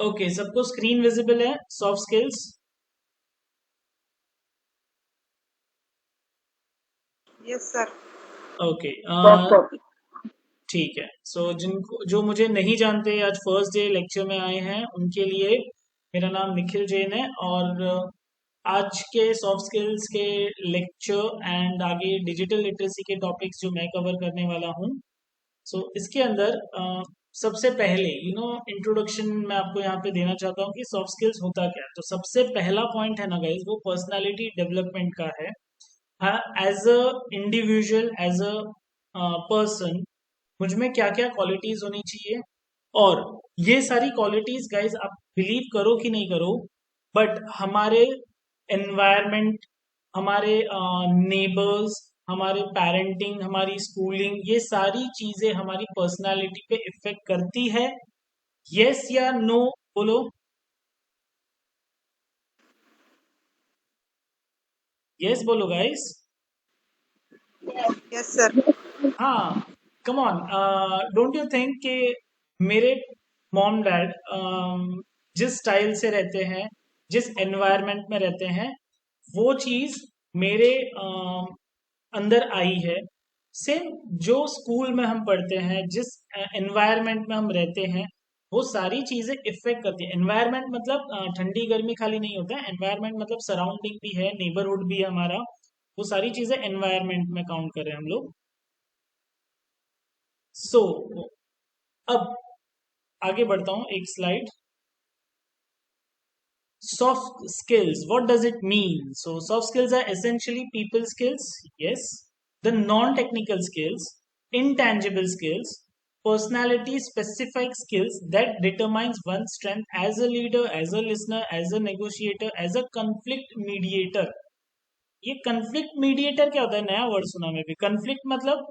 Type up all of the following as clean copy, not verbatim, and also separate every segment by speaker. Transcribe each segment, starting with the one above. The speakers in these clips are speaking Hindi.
Speaker 1: ओके, सबको स्क्रीन विजिबल है? Soft skills.
Speaker 2: Yes sir.
Speaker 1: Okay,
Speaker 3: soft copy.
Speaker 1: ठीक है। जिनको जो मुझे नहीं जानते, आज फर्स्ट डे लेक्चर में आए हैं, उनके लिए मेरा नाम निखिल जैन है। और आज के सॉफ्ट स्किल्स के लेक्चर एंड आगे डिजिटल लिटरेसी के टॉपिक्स जो मैं कवर करने वाला हूँ। इसके अंदर सबसे पहले इंट्रोडक्शन मैं आपको यहाँ पे देना चाहता हूँ कि सॉफ्ट स्किल्स होता क्या है। तो सबसे पहला पॉइंट है ना गाइज, वो पर्सनालिटी डेवलपमेंट का है। हाँ, as a individual, as a person, मुझ में क्या क्या क्वालिटीज होनी चाहिए। और ये सारी क्वालिटीज गाइज, आप बिलीव करो कि नहीं करो, बट हमारे एनवायरनमेंट, हमारे नेबर्स, हमारे पेरेंटिंग, हमारी स्कूलिंग, ये सारी चीजें हमारी पर्सनालिटी पे इफेक्ट करती है। यस या नो? बोलो। यस बोलो गाइस।
Speaker 2: Yes sir.
Speaker 1: हाँ, come on. Don't you think कि मेरे मॉम डैड जिस स्टाइल से रहते हैं, जिस एनवायरनमेंट में रहते हैं, वो चीज मेरे अंदर आई है। सेम जो स्कूल में हम पढ़ते हैं, जिस एनवायरनमेंट में हम रहते हैं, वो सारी चीजें इफेक्ट करती है। एनवायरनमेंट मतलब ठंडी गर्मी खाली नहीं होता है। एनवायरनमेंट मतलब सराउंडिंग भी है, नेबरहुड भी है हमारा। वो सारी चीजें एनवायरनमेंट में काउंट कर रहे हैं हम लोग। सो अब आगे बढ़ता हूँ, एक slide. Soft skills, what does it mean? So soft skills are essentially people skills, yes, the non-technical skills, intangible skills, personality specific skills that determines one's strength as a leader, as a listener, as a negotiator, as a conflict mediator. ये conflict mediator क्या होता है? नया वर्ड सुना मैं भी। conflict मतलब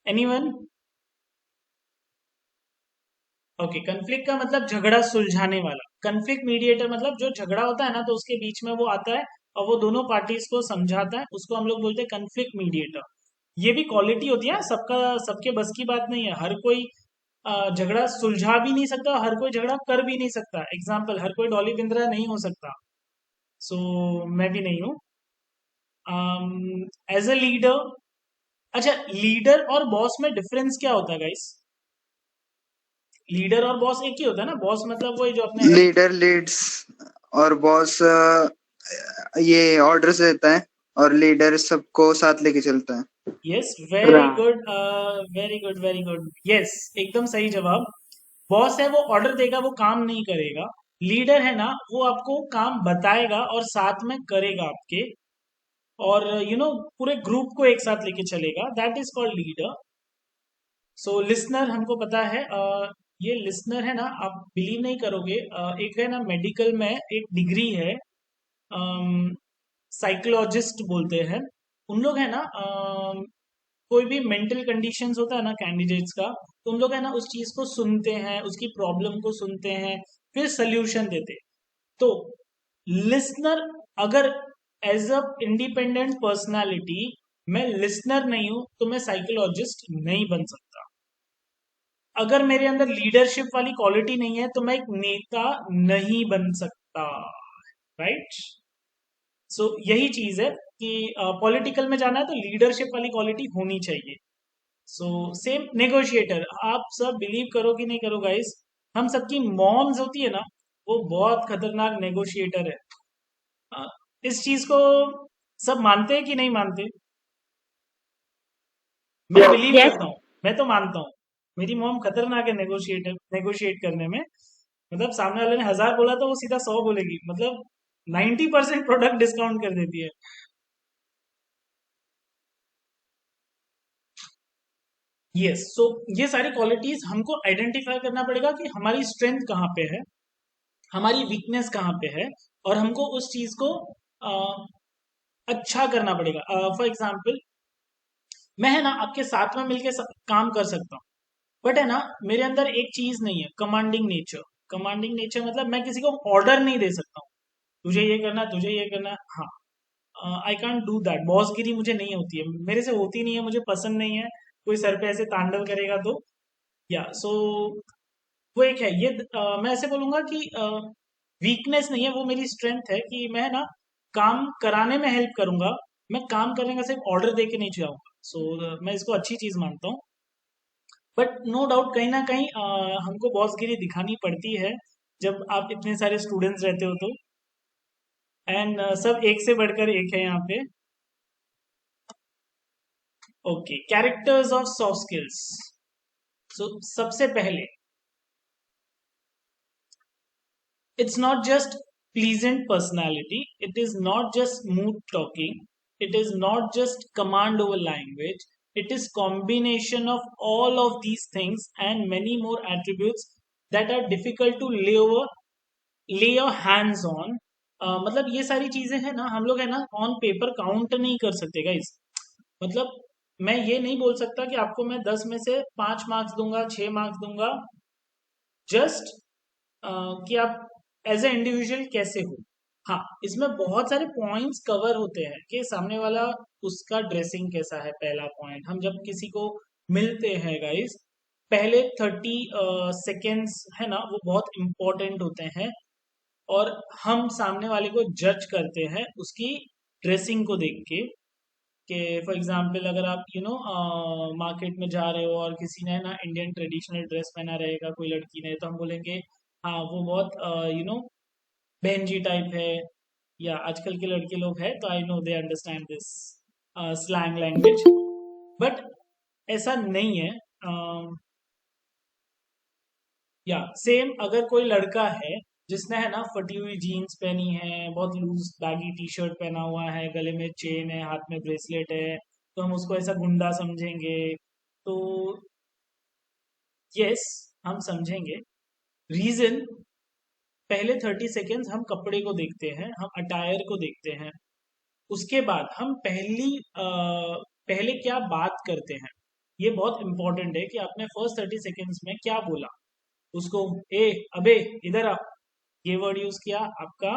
Speaker 1: anyone? ओके, कन्फ्लिक्ट का मतलब झगड़ा सुलझाने वाला। कन्फ्लिक्ट मीडिएटर मतलब जो झगड़ा होता है ना, तो उसके बीच में वो आता है और वो दोनों पार्टीज को समझाता है, उसको हम लोग बोलते हैं कन्फ्लिक्ट मीडिएटर। ये भी क्वालिटी होती है, सबका सबके बस की बात नहीं है। हर कोई झगड़ा सुलझा भी नहीं सकता, हर कोई झगड़ा कर भी नहीं सकता। एग्जाम्पल, हर कोई डॉली बिंद्रा नहीं हो सकता। सो मैं भी नहीं हूँ। एज अ लीडर, अच्छा, लीडर और बॉस में डिफरेंस क्या होता है गाइस? लीडर और बॉस एक ही होता है ना? बॉस मतलब वही जो अपने हेड।
Speaker 3: लीडर लीड्स और बॉस ये ऑर्डर्स देता है, और लीडर सबको साथ लेके चलता है।
Speaker 1: यस, वेरी
Speaker 3: रा-
Speaker 1: good, very good, very good. Yes, एकदम सही जवाब। बॉस है, वो ऑर्डर देगा, वो काम नहीं करेगा। लीडर है ना, वो आपको काम बताएगा और साथ में करेगा आपके। और पूरे ग्रुप को एक साथ लेके चलेगा। That is called leader. Listener हमको पता है। ये लिसनर है ना, आप बिलीव नहीं करोगे, एक है ना मेडिकल में एक डिग्री है, साइकोलॉजिस्ट बोलते हैं। उन लोग है ना, कोई भी मेंटल कंडीशंस होता है ना कैंडिडेट्स का, तो उन लोग है ना उस चीज को सुनते हैं, उसकी प्रॉब्लम को सुनते हैं, फिर सोल्यूशन देते हैं। तो लिसनर, अगर एज अ इंडिपेंडेंट पर्सनालिटी मैं लिसनर नहीं हूं, तो मैं साइकोलॉजिस्ट नहीं बन सकता। अगर मेरे अंदर लीडरशिप वाली क्वालिटी नहीं है, तो मैं एक नेता नहीं बन सकता। राइट? यही चीज है कि पॉलिटिकल में जाना है तो लीडरशिप वाली क्वालिटी होनी चाहिए। सेम नेगोशिएटर, आप सब बिलीव करो कि नहीं करो गाइस, हम सबकी मॉम्स होती है ना, वो बहुत खतरनाक नेगोशिएटर है। अ, इस चीज को सब मानते हैं कि नहीं मानते? मैं बिलीव
Speaker 4: यस।
Speaker 1: करता हूँ, मैं तो मानता हूँ। मेरी मॉम खतरनाक है नेगोशिएटर, नेगोशिएट करने में। मतलब सामने वाले ने 1000 बोला तो वो सीधा 100 बोलेगी, मतलब 90% प्रोडक्ट डिस्काउंट कर देती है। यस, ये सारी क्वालिटीज हमको आइडेंटिफाई करना पड़ेगा कि हमारी स्ट्रेंथ कहाँ पे है, हमारी वीकनेस कहाँ पे है, और हमको उस चीज को अच्छा करना पड़ेगा। फॉर एग्जाम्पल, मैं है ना आपके साथ में मिलके काम कर सकता हूँ, बट है ना मेरे अंदर एक चीज नहीं है, कमांडिंग नेचर। कमांडिंग नेचर मतलब मैं किसी को ऑर्डर नहीं दे सकता हूँ, तुझे ये करना है, तुझे ये करना है। हाँ, आई कांट डू दैट। बॉसगिरी मुझे नहीं होती है, मेरे से होती नहीं है, मुझे पसंद नहीं है। कोई सर पे ऐसे तांडव करेगा तो या सो वो एक है ये मैं ऐसे बोलूंगा कि वीकनेस नहीं है, वो मेरी स्ट्रेंथ है कि मैं ना काम कराने में हेल्प करूंगा। मैं काम करने का सिर्फ ऑर्डर दे के नहीं जाऊंगा। मैं इसको अच्छी चीज मानता हूँ। बट नो डाउट कहीं ना कहीं हमको बॉसगिरी दिखानी पड़ती है जब आप इतने सारे स्टूडेंट्स रहते हो तो। एंड सब एक से बढ़कर एक है यहाँ पे। Okay, characters of soft skills. So सबसे पहले, it's not just pleasant personality, it is not just smooth talking, it is not just command over language, it is combination of all of these things and many more attributes that are difficult to lay your hands on। मतलब ये सारी चीजें हैं ना, हम लोग है ना ऑन पेपर काउंट नहीं कर सकते गाइस। मतलब मैं ये नहीं बोल सकता कि आपको मैं 10 में से 5 मार्क्स दूंगा, 6 मार्क्स दूंगा, जस्ट कि आप एज ए इंडिविजुअल कैसे हो। हाँ, इसमें बहुत सारे पॉइंट्स कवर होते हैं कि सामने वाला उसका ड्रेसिंग कैसा है। पहला पॉइंट, हम जब किसी को मिलते हैं गाइस, पहले 30 सेकेंड्स है ना वो बहुत इंपॉर्टेंट होते हैं। और हम सामने वाले को जज करते हैं उसकी ड्रेसिंग को देख के। कि फॉर एग्जांपल अगर आप मार्केट में जा रहे हो और किसी ने ना इंडियन ट्रेडिशनल ड्रेस पहना रहेगा कोई लड़की ने, तो हम बोलेंगे हाँ वो बहुत बहन जी टाइप है। या आजकल के लड़के लोग हैं तो I know they understand this slang language. But ऐसा नहीं है। या सेम अगर कोई लड़का है जिसने है ना फटी हुई जीन्स पहनी है, बहुत लूज बैगी टी शर्ट पहना हुआ है, गले में चेन है, हाथ में ब्रेसलेट है, तो हम उसको ऐसा गुंडा समझेंगे। तो यस, हम समझेंगे। रीजन, पहले 30 सेकेंड्स हम कपड़े को देखते हैं, हम अटायर को देखते हैं। उसके बाद हम पहले क्या बात करते हैं, ये बहुत इंपॉर्टेंट है कि आपने फर्स्ट 30 सेकेंड्स में क्या बोला उसको। ए अबे इधर आ, ये वर्ड यूज किया, आपका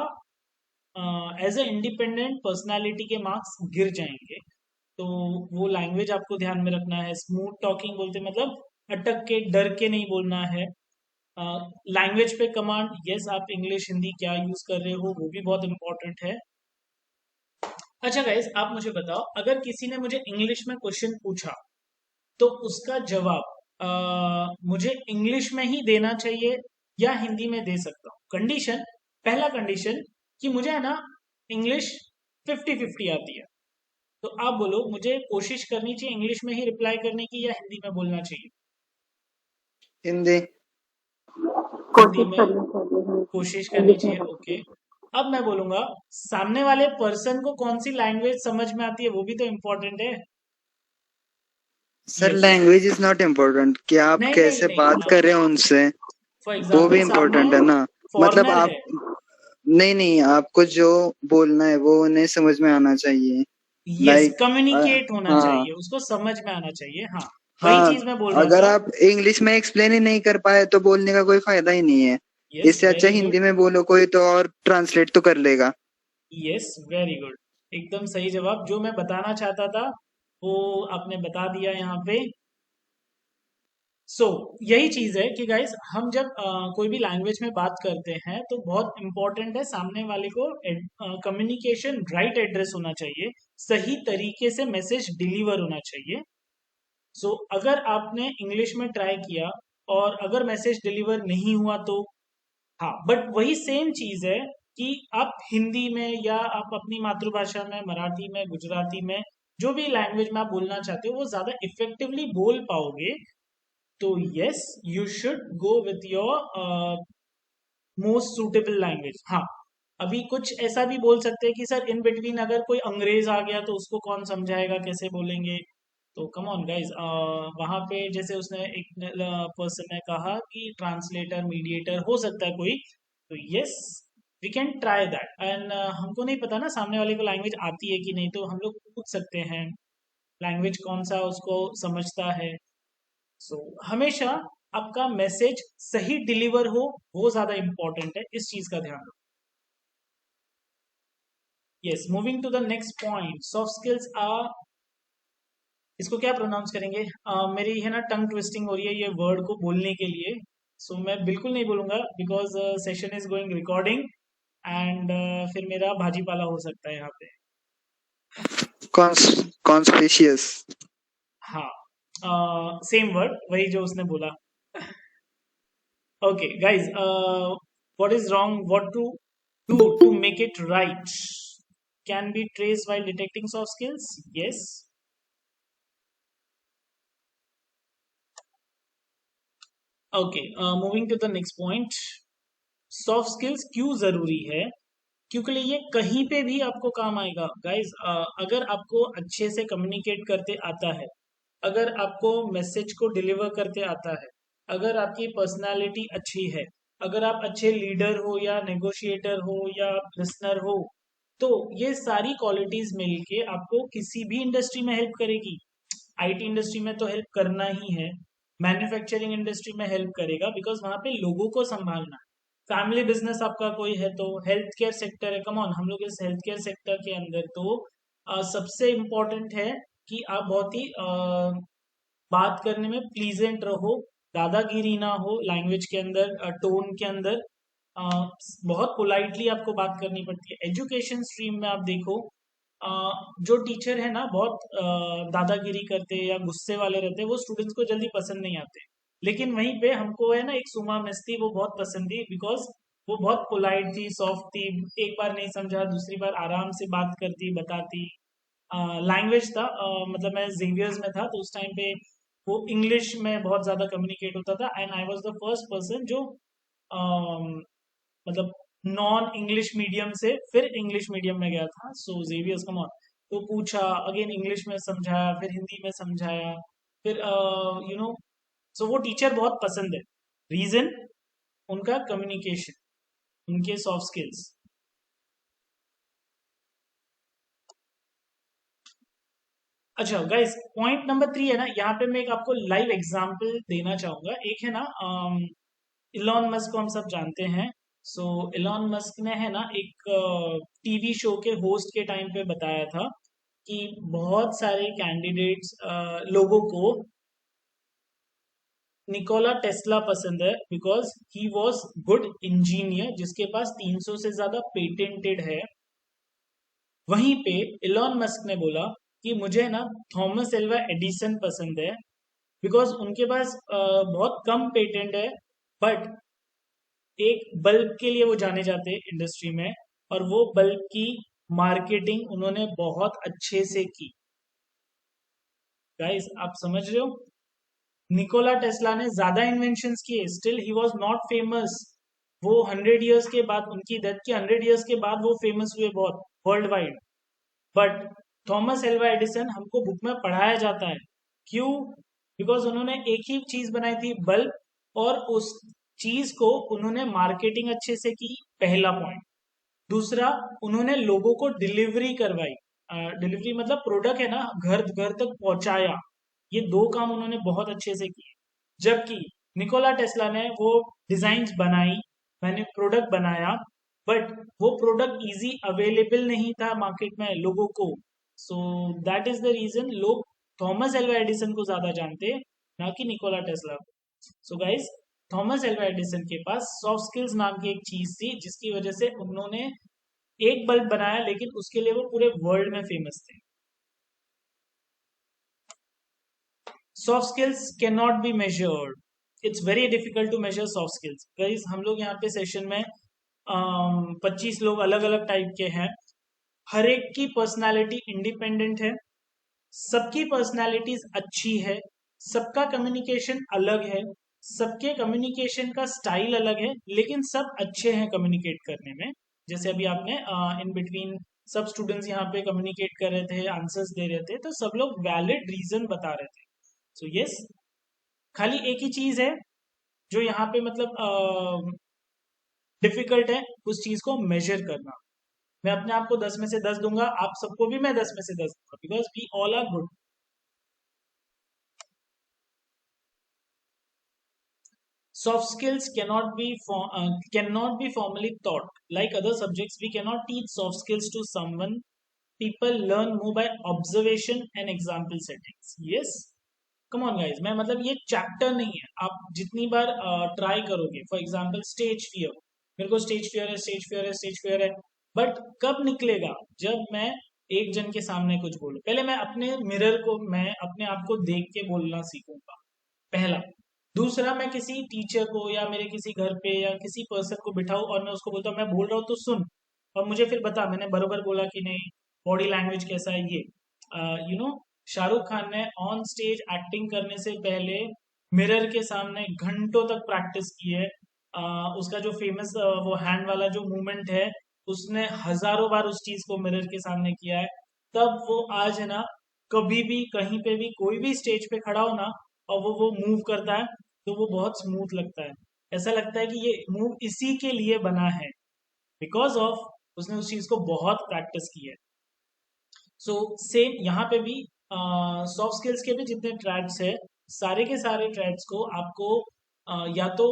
Speaker 1: एज ए इंडिपेंडेंट पर्सनालिटी के मार्क्स गिर जाएंगे। तो वो लैंग्वेज आपको ध्यान में रखना है। स्मूथ टॉकिंग बोलते मतलब अटक के डर के नहीं बोलना है। लैंग्वेज पे कमांड, यस आप इंग्लिश हिंदी क्या यूज कर रहे हो वो भी बहुत इंपॉर्टेंट है। अच्छा गाइस, आप मुझे बताओ, अगर किसी ने मुझे इंग्लिश में क्वेश्चन पूछा तो उसका जवाब मुझे इंग्लिश में ही देना चाहिए या हिंदी में दे सकता हूँ? कंडीशन, पहला कंडीशन कि मुझे है ना इंग्लिश 50-50 आती है। तो आप बोलो मुझे कोशिश करनी चाहिए इंग्लिश में ही रिप्लाई करने की या हिंदी में बोलना चाहिए?
Speaker 3: हिंदी।
Speaker 1: हिंदी
Speaker 2: कोशिश
Speaker 1: में
Speaker 2: करनी चाहिए
Speaker 1: कोशिश करनी
Speaker 2: इंग्लिश में
Speaker 1: चाहिए, ओके। अब मैं बोलूंगा सामने वाले पर्सन को कौन सी लैंग्वेज समझ में आती है वो भी तो इम्पोर्टेंट है।
Speaker 3: Sir
Speaker 1: yes,
Speaker 3: language is not important कि आप
Speaker 1: नहीं नहीं
Speaker 3: कैसे
Speaker 1: नहीं,
Speaker 3: बात कर रहे हो उनसे,
Speaker 1: फॉर
Speaker 3: वो भी
Speaker 1: एग्जाम्पल सामने
Speaker 3: इम्पोर्टेंट है ना। मतलब
Speaker 1: फॉरेनर
Speaker 3: आप,
Speaker 1: है।
Speaker 3: नहीं नहीं, आपको जो बोलना है वो उन्हें समझ में आना चाहिए।
Speaker 1: यस,
Speaker 3: लाइक
Speaker 1: कम्युनिकेट होना
Speaker 3: हाँ
Speaker 1: चाहिए, उसको समझ में आना चाहिए। हाँ, वही
Speaker 3: हाँ,
Speaker 1: चीज मैं बोल रहा
Speaker 3: अगर
Speaker 1: था।
Speaker 3: आप इंग्लिश में एक्सप्लेन ही नहीं कर पाए तो बोलने का कोई फायदा ही नहीं है।
Speaker 1: यस,
Speaker 3: इससे अच्छा
Speaker 1: वेरी
Speaker 3: हिंदी
Speaker 1: गुड।
Speaker 3: में बोलो, कोई तो और ट्रांसलेट तो कर लेगा।
Speaker 1: यस, वेरी गुड, एकदम सही जवाब। जो मैं बताना चाहता था वो आपने बता दिया यहाँ पे। यही चीज है कि गाइस हम जब कोई भी लैंग्वेज में बात करते हैं तो बहुत इंपॉर्टेंट है सामने वाले को कम्युनिकेशन राइट एड्रेस होना चाहिए, सही तरीके से मैसेज डिलीवर होना चाहिए। अगर आपने इंग्लिश में ट्राई किया और अगर मैसेज डिलीवर नहीं हुआ तो हाँ, बट वही सेम चीज है कि आप हिंदी में या आप अपनी मातृभाषा में, मराठी में, गुजराती में, जो भी लैंग्वेज में आप बोलना चाहते हो वो ज्यादा इफेक्टिवली बोल पाओगे। तो yes, you should go with your most suitable language. हाँ, अभी कुछ ऐसा भी बोल सकते हैं कि सर इन बिटवीन अगर कोई अंग्रेज आ गया तो उसको कौन समझाएगा, कैसे बोलेंगे? तो कम ऑन गाइज, वहां पे जैसे उसने एक पर्सन ने कहा कि ट्रांसलेटर मीडिएटर हो सकता है कोई। तो yes, we can try that. And हमको नहीं पता ना सामने वाले को लैंग्वेज आती है कि नहीं, तो हम लोग पूछ सकते हैं लैंग्वेज कौन सा उसको समझता है। हमेशा आपका मैसेज सही डिलीवर हो, वो ज्यादा इंपॉर्टेंट है, इस चीज का ध्यान रखो। Yes, moving to the next point, soft skills or इसको क्या प्रोनाउंस करेंगे? मेरी है ना टंग ट्विस्टिंग हो रही है ये वर्ड को बोलने के लिए, सो मैं बिल्कुल नहीं बोलूंगा because session is going recording and फिर मेरा भाजी पाला हो सकता है यहाँ पे।
Speaker 3: कॉन्स्पिशियस।
Speaker 1: हाँ, सेम वर्ड वही जो उसने बोला। Okay guys, what is wrong, what to do to make it right, can be trace while detecting soft skills? Yes. Okay, moving to the next point, soft skills क्यों जरूरी है? क्योंकि ये कहीं पे भी आपको काम आएगा गाइज। अगर आपको अच्छे से कम्युनिकेट करते आता है, अगर आपको मैसेज को डिलीवर करते आता है, अगर आपकी पर्सनालिटी अच्छी है, अगर आप अच्छे लीडर हो या नेगोशिएटर हो या लिसनर हो, तो ये सारी क्वालिटीज मिलके आपको किसी भी इंडस्ट्री में हेल्प करेगी। आईटी इंडस्ट्री में तो हेल्प करना ही है, मैन्युफैक्चरिंग इंडस्ट्री में हेल्प करेगा बिकॉज वहां पे लोगों को संभालना है। फैमिली बिजनेस आपका कोई है तो हेल्थ केयर सेक्टर है, कम ऑन, हम लोग इस हेल्थ केयर सेक्टर के अंदर तो सबसे इम्पोर्टेंट है कि आप बहुत ही बात करने में प्लीजेंट रहो, दादागिरी ना हो लैंग्वेज के अंदर, टोन के अंदर, अ, बहुत पोलाइटली आपको बात करनी पड़ती है। एजुकेशन स्ट्रीम में आप देखो, अ, जो टीचर है ना बहुत दादागिरी करते या गुस्से वाले रहते हैं, वो स्टूडेंट्स को जल्दी पसंद नहीं आते। लेकिन वहीं पे हमको है ना एक सुमा मिस थी, वो बहुत पसंद थी बिकॉज वो बहुत पोलाइट थी, सॉफ्ट थी, एक बार नहीं समझा दूसरी बार आराम से बात करती बताती। लैंग्वेज था, मतलब मैं जेवियर्स में था तो उस टाइम पे वो इंग्लिश में बहुत ज़्यादा कम्युनिकेट होता था and I was the first person जो मतलब नॉन इंग्लिश मीडियम से फिर इंग्लिश मीडियम में गया था, सो जेवियर्स कम ऑन। तो पूछा अगेन इंग्लिश में समझाया, फिर हिंदी में समझाया, फिर सो वो टीचर बहुत पसंद है। रीजन उनका कम्युनिकेशन, उनके सॉफ्ट स्किल्स। अच्छा गाइस, पॉइंट नंबर 3 है ना, यहाँ पे मैं एक आपको लाइव एग्जांपल देना चाहूंगा। एक है ना, इलॉन मस्क को हम सब जानते हैं। सो इलॉन मस्क ने है ना एक टीवी शो के होस्ट के टाइम पे बताया था कि बहुत सारे कैंडिडेट्स लोगों को निकोला टेस्ला पसंद है because he was good engineer जिसके पास 300 से ज्यादा पेटेंटेड है। वहीं पे इलॉन मस्क ने बोला कि मुझे ना थॉमस एल्वा एडिसन पसंद है बिकॉज उनके पास बहुत कम पेटेंट है, बट एक बल्ब के लिए वो जाने जाते हैं इंडस्ट्री में, और वो बल्ब की मार्केटिंग उन्होंने बहुत अच्छे से की। गाइस आप समझ रहे हो, निकोला टेस्ला ने ज्यादा इन्वेंशंस किए, still he was not famous. वो 100 इयर्स के बाद, उनकी डेथ के 100 इयर्स के बाद वो फेमस हुए बहुत world wide. But Thomas Alva Edison हमको बुक में पढ़ाया जाता है, क्यों? बिकॉज उन्होंने एक ही चीज बनाई थी, बल्ब, और उस चीज को उन्होंने मार्केटिंग अच्छे से की, पहला पॉइंट। दूसरा, उन्होंने लोगों को डिलीवरी करवाई, डिलीवरी मतलब प्रोडक्ट है ना घर घर तक पहुंचाया। ये दो काम उन्होंने बहुत अच्छे से किए। जबकि निकोला टेस्ला ने वो डिजाइन्स बनाई, मैंने प्रोडक्ट बनाया, बट वो प्रोडक्ट इजी अवेलेबल नहीं था मार्केट में लोगों को। So that is the reason लोग थॉमस एल्वा एडिसन को ज्यादा जानते हैं, ना कि निकोला टेस्ला को। So guys, Thomas Alva Edison के पास सॉफ्ट स्किल्स नाम की एक चीज थी जिसकी वजह से उन्होंने एक बल्ब बनाया, लेकिन उसके लिए वो पूरे वर्ल्ड में फेमस थे। Soft skills can not be measured, it's very difficult to measure soft skills. Guys हम लोग यहाँ पे सेशन में 25 लोग अलग अलग टाइप के हैं, हर एक की पर्सनालिटी इंडिपेंडेंट है, सबकी पर्सनालिटीज अच्छी है, सबका कम्युनिकेशन अलग है, सबके कम्युनिकेशन का स्टाइल अलग है, लेकिन सब अच्छे हैं कम्युनिकेट करने में। जैसे अभी आपने इन बिटवीन सब स्टूडेंट्स यहाँ पे कम्युनिकेट कर रहे थे, आंसर्स दे रहे थे, तो सब लोग वैलिड रीजन बता रहे थे। सो यस, खाली एक ही चीज है जो यहाँ पे मतलब डिफिकल्ट है, उस चीज को मेजर करना। मैं अपने आप को 10 में से 10 दूंगा, आप सबको भी मैं 10 में से 10 दूंगा because we all are good. Soft skills cannot be formally taught. Like other subjects, we cannot teach soft skills to someone people learn more by observation and example settings. Yes, come on guys, मैं मतलब ये चैप्टर नहीं है, आप जितनी बार ट्राई करोगे, फॉर एग्जाम्पल स्टेज फियर, मेरे को स्टेज फियर है, स्टेज फियर है, स्टेज फियर है, बट कब निकलेगा? जब मैं एक जन के सामने कुछ बोलूं। पहले मैं अपने मिरर को, मैं अपने आप को देख के बोलना सीखूंगा, पहला। दूसरा, मैं किसी टीचर को या मेरे किसी घर पे या किसी पर्सन को बिठाऊं और मैं उसको बोलता हूँ मैं बोल रहा हूँ तो सुन, और मुझे फिर बता मैंने बरोबर बोला कि नहीं, बॉडी लैंग्वेज कैसा है ये। यू नो, शाहरुख खान ने ऑन स्टेज एक्टिंग करने से पहले मिरर के सामने घंटों तक प्रैक्टिस की है। उसका जो फेमस वो हैंड वाला जो मूवमेंट है, उसने हजारों बार उस चीज को मिरर के सामने किया है। तब वो आज है ना, कभी भी कहीं पे भी कोई भी स्टेज पे खड़ा हो ना, और वो मूव करता है, तो वो बहुत स्मूथ लगता है। ऐसा लगता है कि ये मूव इसी के लिए बना है, बिकॉज ऑफ उसने उस चीज को बहुत प्रैक्टिस की है। सो सेम यहाँ पे भी सॉफ्ट स्किल्स के भी जितने ट्रैक्स है, सारे के सारे ट्रैक्स को आपको या तो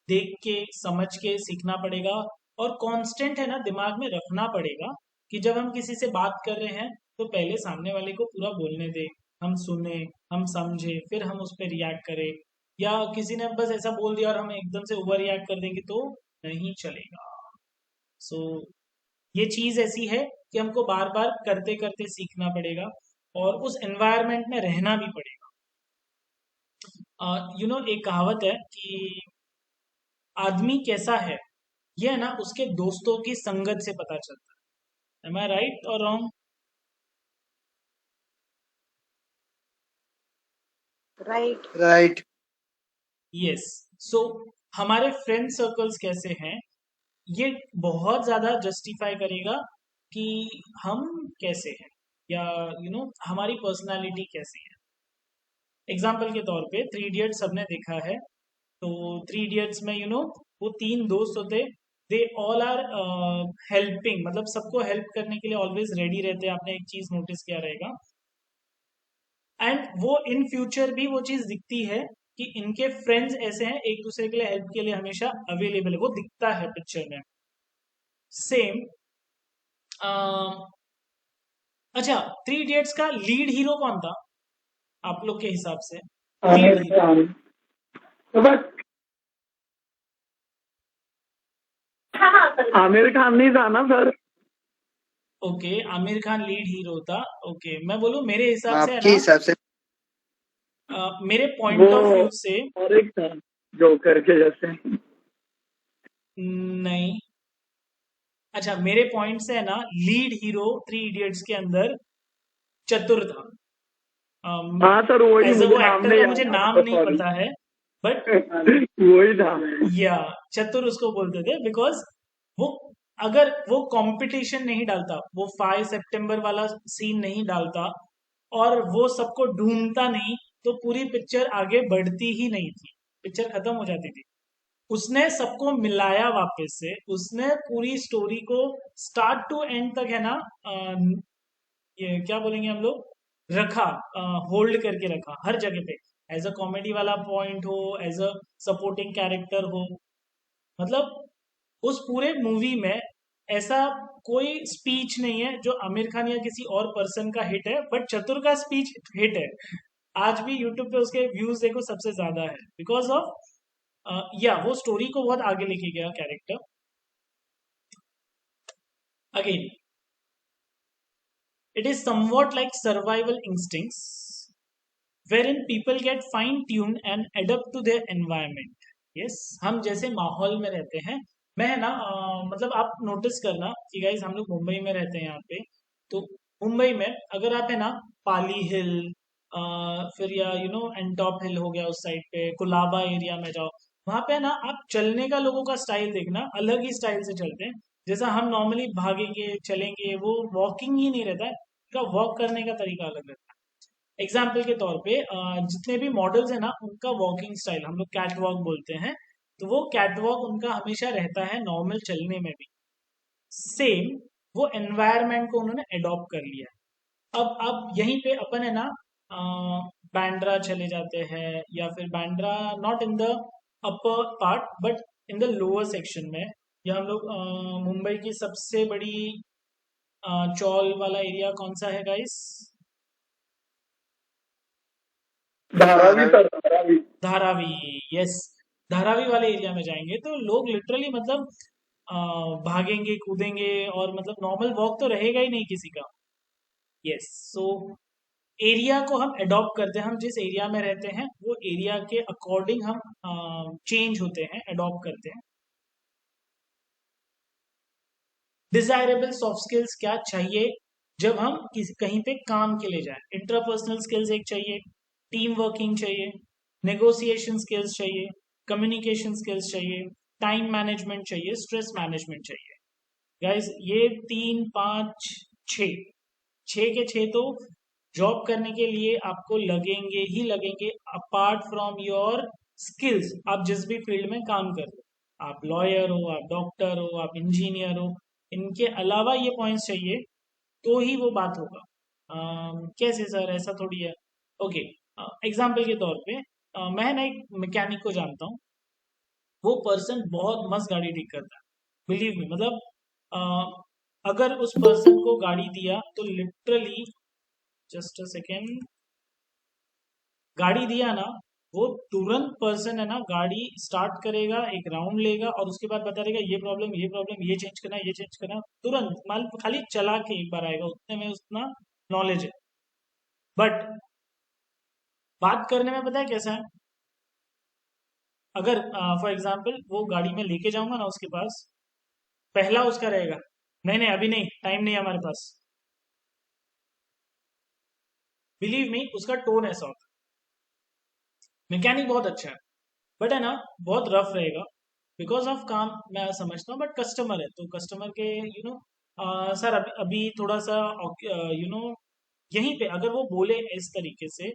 Speaker 1: देख के समझ के सीखना पड़ेगा, और कांस्टेंट है ना दिमाग में रखना पड़ेगा कि जब हम किसी से बात कर रहे हैं तो पहले सामने वाले को पूरा बोलने दे, हम सुने, हम समझे, फिर हम उस पर रिएक्ट करें। या किसी ने बस ऐसा बोल दिया और हम एकदम से ओवर रिएक्ट कर देंगे तो नहीं चलेगा। सो ये चीज ऐसी है कि हमको बार बार करते करते सीखना पड़ेगा, और उस एनवायरनमेंट में रहना भी पड़ेगा। यू नो, एक कहावत है कि आदमी कैसा है ये है ना उसके दोस्तों की संगत से पता चलता है। एम आई राइट और रॉन्ग?
Speaker 2: राइट।
Speaker 3: राइट।
Speaker 1: यस। सो हमारे फ्रेंड सर्कल्स कैसे हैं, ये बहुत ज्यादा जस्टिफाई करेगा कि हम कैसे हैं, या यू नो हमारी पर्सनालिटी कैसी है। एग्जाम्पल के तौर पे थ्री इडियट्स सबने देखा है, तो थ्री इडियट्स में यू नो वो तीन दोस्त होते, दे ऑल आर हेल्पिंग, मतलब सबको हेल्प करने के लिए ऑलवेज रेडी रहते हैं। आपने एक चीज नोटिस किया रहेगा, एंड वो इन फ्यूचर भी वो चीज दिखती है कि इनके फ्रेंड्स ऐसे हैं, एक दूसरे के लिए हेल्प के लिए हमेशा अवेलेबल है, वो दिखता है पिक्चर में। सेम, अच्छा, थ्री इडियट्स का लीड हीरो कौन था आप लोग के हिसाब से? Lead
Speaker 2: Aamir
Speaker 1: hero?
Speaker 2: खान। तो बस आमिर खान नहीं था ना sir?
Speaker 1: Okay, Aamir Khan lead hero था। ओके, मैं बोलूं मेरे हिसाब से है
Speaker 3: आपके
Speaker 1: ना,
Speaker 3: हिसाब से
Speaker 1: मेरे पॉइंट
Speaker 2: वो
Speaker 1: ऑफ व्यू से
Speaker 2: और एक था जोकर के जैसे।
Speaker 1: नहीं। अच्छा, मेरे पॉइंट से है ना, लीड हीरो थ्री इडियट्स के अंदर चतुर था।
Speaker 2: हाँ सर, वही
Speaker 1: एज अ
Speaker 2: मुझे
Speaker 1: वो
Speaker 2: नाम
Speaker 1: एक्टर
Speaker 2: नहीं
Speaker 1: का
Speaker 2: याद
Speaker 1: मुझे
Speaker 2: आ
Speaker 1: नाम
Speaker 2: रहा,
Speaker 1: नहीं
Speaker 2: सॉरी।
Speaker 1: पता है, बट
Speaker 2: वही था।
Speaker 1: या चतुर उसको बोलते थे, बिकॉज वो, अगर वो कंपटीशन नहीं डालता, वो 5 सितंबर वाला सीन नहीं डालता, और वो सबको ढूंढता नहीं, तो पूरी पिक्चर आगे बढ़ती ही नहीं थी, पिक्चर खत्म हो जाती थी। उसने सबको मिलाया वापस से, उसने पूरी स्टोरी को स्टार्ट टू एंड तक है ना, ये क्या बोलेंगे हम लोग, रखा, होल्ड करके रखा हर जगह पे। एज अ कॉमेडी वाला पॉइंट हो, एज अ सपोर्टिंग कैरेक्टर हो, मतलब उस पूरे मूवी में ऐसा कोई स्पीच नहीं है जो आमिर खान या किसी और पर्सन का हिट है, बट चतुर का स्पीच हिट है। आज भी यूट्यूब पे उसके व्यूज देखो सबसे ज्यादा है, बिकॉज ऑफ या वो स्टोरी को बहुत आगे लेके गया character. Again, it is somewhat like survival instincts wherein people get fine tuned and adapt to their environment. Yes, हम जैसे माहौल में रहते हैं, मैं है ना मतलब आप नोटिस करना कि गाइज हम लोग मुंबई में रहते हैं यहाँ पे, तो मुंबई में अगर आप है ना पाली हिल, फिर या यू नो एंटॉप हिल हो गया उस साइड पे, कुलाबा एरिया में जाओ, वहां पे है ना आप चलने का लोगों का स्टाइल देखना, अलग ही स्टाइल से चलते हैं। जैसा हम नॉर्मली भागेंगे चलेंगे, वो वॉकिंग ही नहीं रहता है, का वॉक करने का तरीका अलग रहता है। एग्जाम्पल के तौर पे जितने भी मॉडल्स है ना, उनका वॉकिंग स्टाइल हम लोग कैट वॉक बोलते हैं, तो वो कैट वॉक उनका हमेशा रहता है नॉर्मल चलने में भी। सेम, वो एनवायरनमेंट को उन्होंने अडॉप्ट कर लिया है। अब यहीं पे अपन है ना, बांद्रा चले जाते हैं, या फिर Bandra not in the upper part but in the lower section में, या हम लोग मुंबई की सबसे बड़ी चौल वाला एरिया कौन सा है guys?
Speaker 2: Dharavi sir, Dharavi.
Speaker 1: Dharavi, yes. Dharavi वाले एरिया में जाएंगे तो लोग लिटरली मतलब भागेंगे कूदेंगे, और मतलब नॉर्मल वॉक तो रहेगा ही नहीं किसी का। यस, सो एरिया को हम अडॉप्ट करते हैं, हम जिस एरिया में रहते हैं वो एरिया के अकॉर्डिंग हम चेंज होते हैं, अडॉप्ट करते हैं। डिजायरेबल सॉफ्ट स्किल्स क्या चाहिए जब हम किसी कहीं पे काम के लिए जाएं? इंटरपर्सनल स्किल्स एक चाहिए, टीम वर्किंग चाहिए, नेगोशिएशन स्किल्स चाहिए, कम्युनिकेशन स्किल्स चाहिए, टाइम मैनेजमेंट चाहिए, स्ट्रेस मैनेजमेंट चाहिए। गाइस ये 3 5 6, 6 के 6 तो जॉब करने के लिए आपको लगेंगे ही लगेंगे, अपार्ट फ्रॉम योर स्किल्स। आप जिस भी फील्ड में काम कर रहे हो, आप लॉयर हो, आप डॉक्टर हो, आप इंजीनियर हो, इनके अलावा ये पॉइंट्स चाहिए तो ही वो बात होगा। कैसे सर, ऐसा थोड़ी है। ओके, एग्जाम्पल के तौर पे मैं ना एक मैकेनिक को जानता हूँ। वो पर्सन बहुत मस्त गाड़ी ठीक करता है, बिलीव मी। मतलब अगर उस पर्सन को गाड़ी दिया तो लिटरली, जस्ट अ सेकेंड, गाड़ी दिया ना, वो तुरंत पर्सन है ना गाड़ी स्टार्ट करेगा, एक राउंड लेगा और उसके बाद बता देगा ये प्रॉब्लम, ये प्रॉब्लम, ये चेंज करना, ये चेंज करना, तुरंत। माल खाली चला के एक बार आएगा, उतने में उतना नॉलेज है। बट बात करने में पता है कैसा है? अगर फॉर एग्जाम्पल वो गाड़ी में लेके जाऊंगा ना उसके पास, पहला उसका रहेगा, नहीं नहीं अभी नहीं, टाइम नहीं है हमारे पास। बिलीव मी, उसका टोन ऐसा होता है। मैकेनिक बहुत अच्छा है बट है ना बहुत रफ रहेगा, बिकॉज ऑफ काम मैं समझता हूँ। बट कस्टमर है तो कस्टमर के सर अभी थोड़ा सा यहीं पे अगर वो बोले इस तरीके से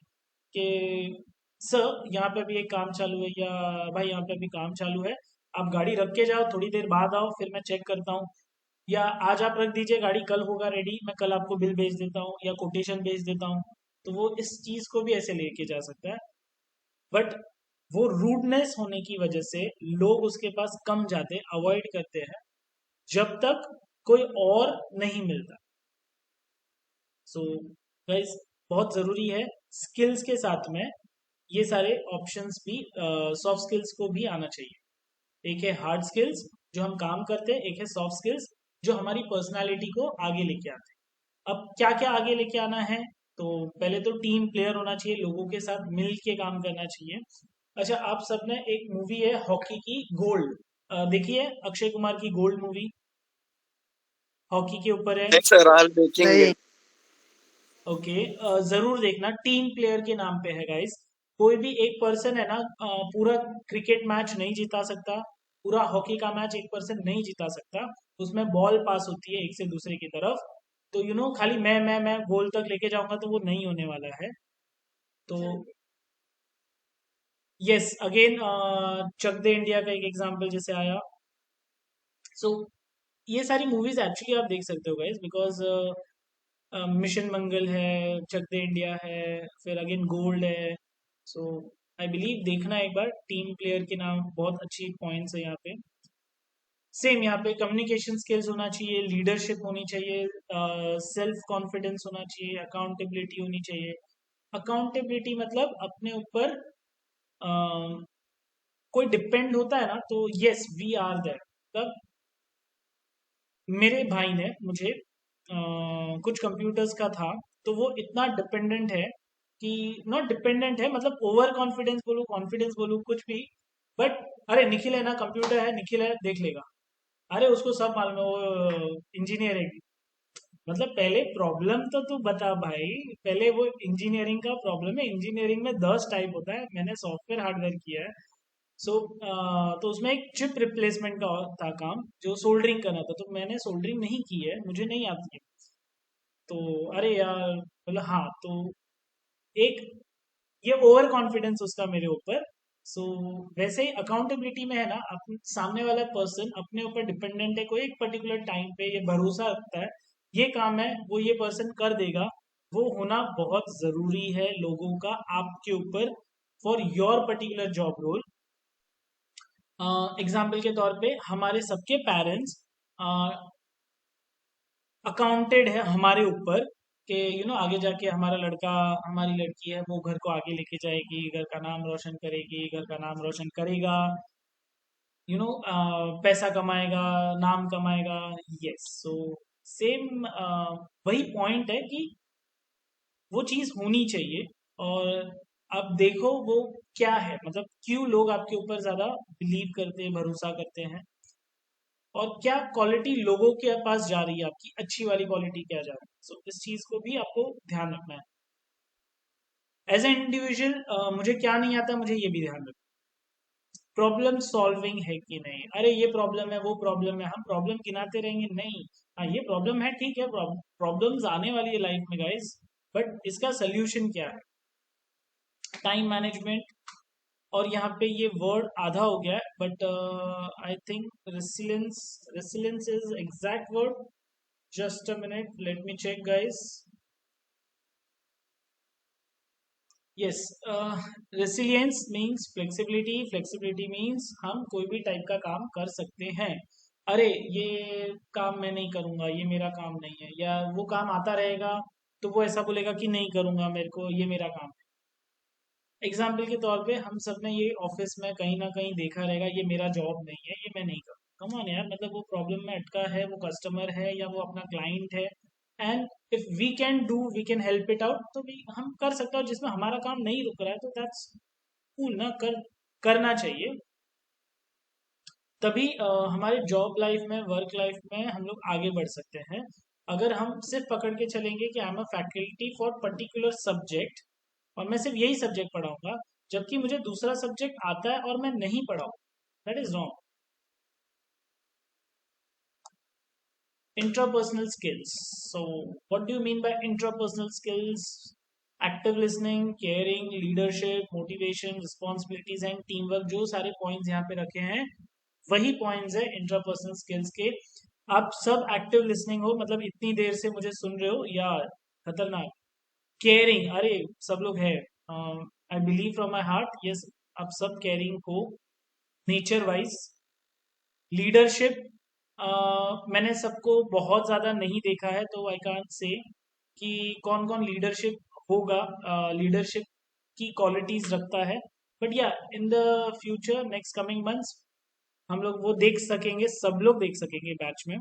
Speaker 1: कि सर यहाँ पे अभी एक काम चालू है, या भाई यहाँ पे अभी काम चालू है, आप गाड़ी रख के जाओ, थोड़ी देर बाद आओ, फिर मैं चेक करता हूँ, या आज आप रख दीजिए गाड़ी, कल होगा रेडी, मैं कल आपको बिल भेज देता हूँ या कोटेशन भेज देता हूँ। तो वो इस चीज को भी ऐसे लेके जा सकता है। बट वो रूडनेस होने की वजह से लोग उसके पास कम जाते, अवॉइड करते हैं, जब तक कोई और नहीं मिलता। सो गाइस, बहुत जरूरी है स्किल्स के साथ में ये सारे ऑप्शंस भी, सॉफ्ट स्किल्स को भी आना चाहिए। एक है हार्ड स्किल्स जो हम काम करते हैं, एक है सॉफ्ट स्किल्स जो हमारी पर्सनालिटी को आगे लेके आते हैं। अब क्या क्या आगे लेके आना है? तो पहले तो टीम प्लेयर होना चाहिए, लोगों के साथ मिल के काम करना चाहिए। अच्छा, आप सबने एक मूवी है हॉकी की, गोल्ड, देखी है? अक्षय कुमार की गोल्ड मूवी हॉकी के ऊपर है।
Speaker 3: नहीं सर, आज देखेंगे।
Speaker 1: ओके, जरूर देखना, टीम प्लेयर के नाम पे है गाइस। कोई भी एक पर्सन है ना पूरा क्रिकेट मैच नहीं जिता सकता, पूरा हॉकी का मैच एक पर्सन नहीं जिता सकता। उसमें बॉल पास होती है एक से दूसरे की तरफ, तो खाली मैं गोल तक लेके जाऊंगा तो वो नहीं होने वाला है। तो यस, अगेन चक दे इंडिया का एक एग्जांपल जैसे आया। सो ये सारी मूवीज एक्चुअली आप देख सकते हो गाइस, बिकॉज मिशन मंगल है, चक दे इंडिया है, फिर अगेन गोल्ड है। सो आई बिलीव देखना एक बार, टीम प्लेयर के नाम बहुत अच्छी पॉइंट्स है यहाँ पे। सेम यहाँ पे कम्युनिकेशन स्किल्स होना चाहिए, लीडरशिप होनी चाहिए, सेल्फ कॉन्फिडेंस होना चाहिए, अकाउंटेबिलिटी होनी चाहिए। अकाउंटेबिलिटी मतलब अपने ऊपर कोई डिपेंड होता है ना, तो यस वी आर देयर। मतलब मेरे भाई ने मुझे कुछ कंप्यूटर्स का था, तो वो इतना डिपेंडेंट है कि, नॉट डिपेंडेंट है मतलब ओवर कॉन्फिडेंस बोलूँ, कॉन्फिडेंस बोलूँ, कुछ भी। बट अरे निखिल है ना, कंप्यूटर है, निखिल है देख लेगा, अरे उसको सब मालूम है, वो इंजीनियर है। मतलब पहले प्रॉब्लम तो तू बता भाई, पहले वो इंजीनियरिंग का प्रॉब्लम है। इंजीनियरिंग में 10 टाइप होता है, मैंने सॉफ्टवेयर हार्डवेयर किया है। सो तो उसमें एक चिप रिप्लेसमेंट का था काम, जो सोल्डरिंग करना था, तो मैंने सोल्डरिंग नहीं की है, मुझे नहीं आती है। तो अरे यार, बोला हाँ, तो एक ये ओवर कॉन्फिडेंस उसका मेरे ऊपर। सो वैसे ही अकाउंटेबिलिटी में है ना, सामने वाला पर्सन अपने ऊपर डिपेंडेंट है, कोई एक पर्टिकुलर टाइम पे ये भरोसा रखता है, ये काम है वो ये पर्सन कर देगा। वो होना बहुत जरूरी है लोगों का आपके ऊपर, for your particular job role. Example के तौर पे हमारे सबके पेरेंट्स अकाउंटेड है हमारे ऊपर कि आगे जाके हमारा लड़का, हमारी लड़की है, वो घर को आगे लेके जाएगी, घर का नाम रोशन करेगी, घर का नाम रोशन करेगा, पैसा कमाएगा, नाम कमाएगा। यस, सो सेम वही पॉइंट है कि वो चीज़ होनी चाहिए। और अब देखो वो क्या है, मतलब क्यों लोग आपके ऊपर ज़्यादा बिलीव करते हैं, भरोसा करते हैं, और क्या क्वालिटी लोगों के पास जा रही है, आपकी अच्छी वाली क्वालिटी क्या जा रही है। सो इस चीज़ को भी आपको ध्यान रखना है। एज ए इंडिविजुअल मुझे क्या नहीं आता, मुझे ये भी ध्यान रखना। प्रॉब्लम सॉल्विंग है कि नहीं, अरे ये प्रॉब्लम है, वो प्रॉब्लम है, हम प्रॉब्लम गिनाते रहेंगे नहीं। हाँ, ये प्रॉब्लम है, ठीक है, प्रॉब्लम्स आने वाली है लाइफ में गाइस, बट इसका सोल्यूशन क्या है? Time management. और यहाँ पे ये वर्ड आधा हो गया है, but I think resilience, resilience is exact word. Just a minute, let me check guys. Yes, resilience means flexibility, flexibility means हम कोई भी टाइप का काम कर सकते हैं। अरे ये काम मैं नहीं करूँगा, ये मेरा काम नहीं है, या वो काम आता रहेगा तो वो ऐसा बोलेगा कि नहीं करूँगा, मेरे को ये मेरा काम है। एग्जाम्पल के तौर पे हम सब ने ये ऑफिस में कहीं ना कहीं देखा रहेगा, ये मेरा जॉब नहीं है, ये मैं नहीं करूँगा। कम ऑन यार, मतलब वो प्रॉब्लम में अटका है, वो कस्टमर है या वो अपना क्लाइंट है, and if we can do, we can help it out, तो भी हम कर सकते हैं। और जिसमें हमारा काम नहीं रुक रहा है तो दैट्स कूल ना, करना चाहिए। तभी हमारे जॉब लाइफ में, वर्क लाइफ में हम लोग आगे बढ़ सकते हैं। अगर हम सिर्फ पकड़ के चलेंगे कि आई am a faculty for particular subject और मैं सिर्फ यही सब्जेक्ट पढ़ाऊंगा, जबकि मुझे दूसरा सब्जेक्ट आता है और मैं नहीं पढ़ाऊँ, that is wrong. Intrapersonal skills. So, what do you mean by intrapersonal skills? Active listening, caring, leadership, motivation, responsibilities and teamwork, जो सारे points यहाँ पे रखे हैं वही points है intrapersonal skills के। आप सब active listening हो, मतलब इतनी देर से मुझे सुन रहे हो यार, खतरनाक। केयरिंग, अरे सब लोग है, I believe from my heart, yes, आप सब केयरिंग हो नेचर वाइज। लीडरशिप, मैंने सबको बहुत ज़्यादा नहीं देखा है तो आई कांट से कि कौन कौन लीडरशिप होगा, लीडरशिप की क्वालिटीज रखता है। बट या in the future, next coming months, हम लोग वो देख सकेंगे, सब लोग देख सकेंगे बैच में।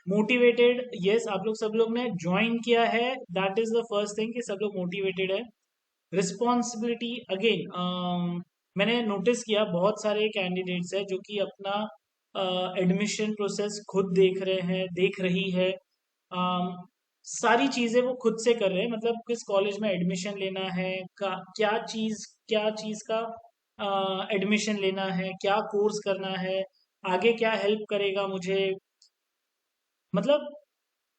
Speaker 1: मोटिवेटेड, यस, आप लोग सब लोग ने ज्वाइन किया है, that is the first thing कि सब लोग मोटिवेटेड है। रिस्पॉन्सिबिलिटी, अगेन मैंने नोटिस किया बहुत सारे कैंडिडेट्स है जो कि अपना एडमिशन प्रोसेस खुद देख रहे हैं, देख रही है, सारी चीज़ें वो खुद से कर रहे हैं, मतलब किस कॉलेज में एडमिशन लेना है, क्या चीज़ का एडमिशन लेना है, क्या कोर्स करना है, आगे क्या हेल्प करेगा मुझे। मतलब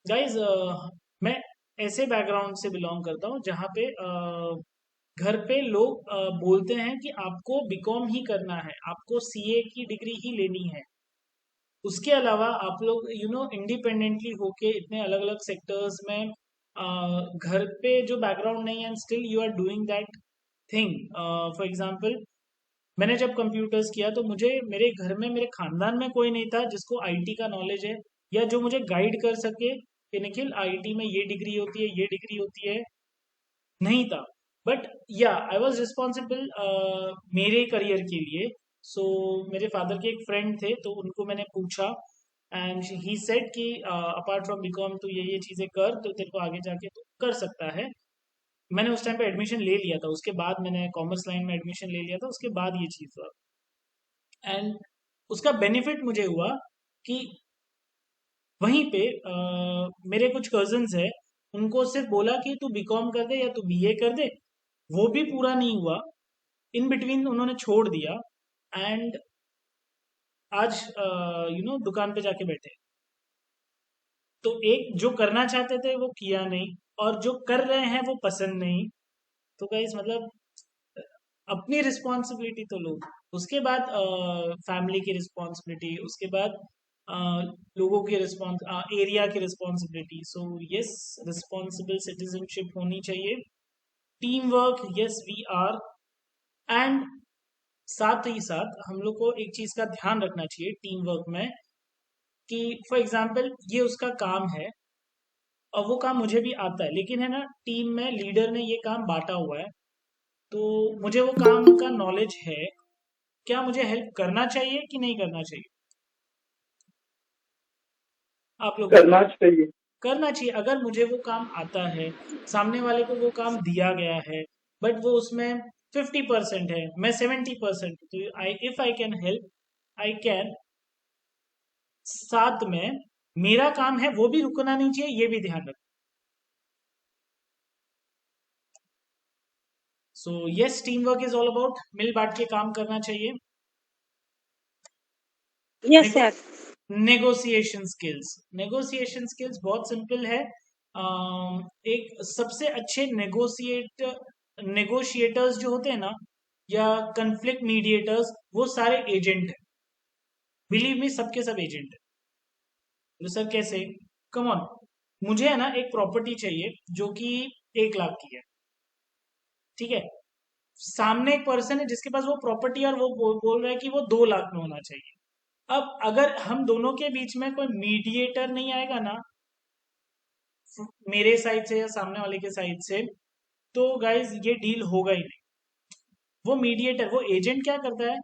Speaker 1: गाइज, मैं ऐसे बैकग्राउंड से बिलोंग करता हूँ जहाँ पे घर पे लोग बोलते हैं कि आपको बीकॉम ही करना है, आपको सीए की डिग्री ही लेनी है। उसके अलावा आप लोग इंडिपेंडेंटली होके इतने अलग अलग सेक्टर्स में घर पे जो बैकग्राउंड नहीं है, and still you are doing that thing. For example, मैंने जब कंप्यूटर्स किया तो मुझे मेरे घर में, मेरे खानदान में कोई नहीं था जिसको आईटी का नॉलेज है, या जो मुझे गाइड कर सके कि निखिल आईटी में ये डिग्री होती है, ये डिग्री होती है, नहीं था। बट या आई वॉज रिस्पॉन्सिबल मेरे करियर के लिए। सो मेरे फादर के एक फ्रेंड थे तो उनको मैंने पूछा, एंड ही सेड कि अपार्ट फ्रॉम बीकॉम तू ये चीज़ें कर तो तेरे को आगे जाके तू कर सकता है। मैंने उस टाइम पे एडमिशन ले लिया था, उसके बाद मैंने कॉमर्स लाइन में एडमिशन ले लिया था, उसके बाद ये चीज़ हुआ। एंड उसका बेनिफिट मुझे हुआ कि वहीं पे मेरे कुछ कजन्स है, उनको सिर्फ बोला कि तू बीकॉम कर दे या तू बीए कर दे, वो भी पूरा नहीं हुआ, इन बिटवीन उन्होंने छोड़ दिया, एंड आज दुकान पे जाके बैठे। तो एक जो करना चाहते थे वो किया नहीं, और जो कर रहे हैं वो पसंद नहीं। तो गाइस, मतलब अपनी रिस्पॉन्सिबिलिटी तो लो, उसके बाद फैमिली की रिस्पॉन्सिबिलिटी, उसके बाद अ, लोगों की रिस्पॉन्स, एरिया की responsibility. So yes, responsible citizenship होनी चाहिए। Team work, yes we are. And साथ ही साथ हम लोग को एक चीज का ध्यान रखना चाहिए टीम वर्क में, कि फॉर एग्जाम्पल ये उसका काम है, और वो काम मुझे भी आता है, लेकिन है ना टीम में लीडर ने ये काम बांटा हुआ है, तो मुझे वो काम का नॉलेज है। क्या मुझे हेल्प करना चाहिए कि नहीं करना चाहिए? आप लोग बताओ।
Speaker 2: करना चाहिए।
Speaker 1: करना चाहिए। अगर मुझे वो काम आता है, सामने वाले को वो काम दिया गया है, बट वो उसमें 50% है, मैं 70%, तो I if I can help, I can. साथ में मेरा काम है वो भी रुकना नहीं चाहिए, ये भी ध्यान रखना। So yes, team work is all about मिल बांट के काम करना चाहिए।
Speaker 4: Yes sir.
Speaker 1: Negotiation skills, negotiation skills बहुत सिंपल है। एक सबसे अच्छे नेगोशिएटर्स जो होते हैं ना, या कन्फ्लिक्ट मीडिएटर्स, वो सारे एजेंट हैं। बिलीव मी, सबके सब एजेंट है। तो सर कैसे? कम ऑन, मुझे है ना एक प्रॉपर्टी चाहिए जो कि 1 लाख की है, ठीक है। सामने एक पर्सन है जिसके पास वो प्रॉपर्टी, और वो बोल रहा है कि वो 2 लाख में होना चाहिए। अब अगर हम दोनों के बीच में कोई मीडिएटर नहीं आएगा ना, मेरे साइड से या सामने वाले के साइड से, तो गाइज ये डील होगा ही नहीं। वो मीडिएटर, वो एजेंट क्या करता है?